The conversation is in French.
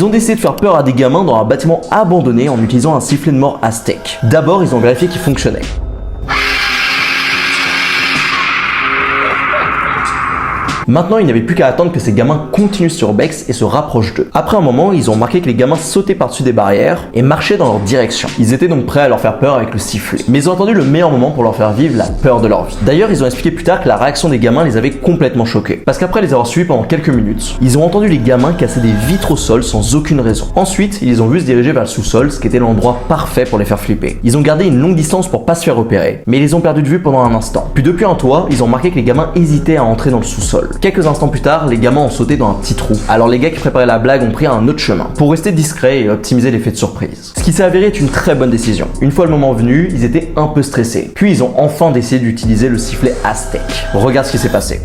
Ils ont décidé de faire peur à des gamins dans un bâtiment abandonné en utilisant un sifflet de mort aztèque. D'abord, ils ont vérifié qu'il fonctionnait. Maintenant, il n'y avait plus qu'à attendre que ces gamins continuent sur urbex et se rapprochent d'eux. Après un moment, ils ont remarqué que les gamins sautaient par-dessus des barrières et marchaient dans leur direction. Ils étaient donc prêts à leur faire peur avec le sifflet. Mais ils ont attendu le meilleur moment pour leur faire vivre la peur de leur vie. D'ailleurs, ils ont expliqué plus tard que la réaction des gamins les avait complètement choqués. Parce qu'après les avoir suivis pendant quelques minutes, ils ont entendu les gamins casser des vitres au sol sans aucune raison. Ensuite, ils les ont vus se diriger vers le sous-sol, ce qui était l'endroit parfait pour les faire flipper. Ils ont gardé une longue distance pour pas se faire repérer, mais ils les ont perdus de vue pendant un instant. Puis depuis un toit, ils ont remarqué que les gamins hésitaient à entrer dans le sous-sol. Quelques instants plus tard, les gamins ont sauté dans un petit trou. Alors les gars qui préparaient la blague ont pris un autre chemin pour rester discrets et optimiser l'effet de surprise. Ce qui s'est avéré être une très bonne décision. Une fois le moment venu, ils étaient un peu stressés. Puis ils ont enfin décidé d'utiliser le sifflet aztèque. Regarde ce qui s'est passé.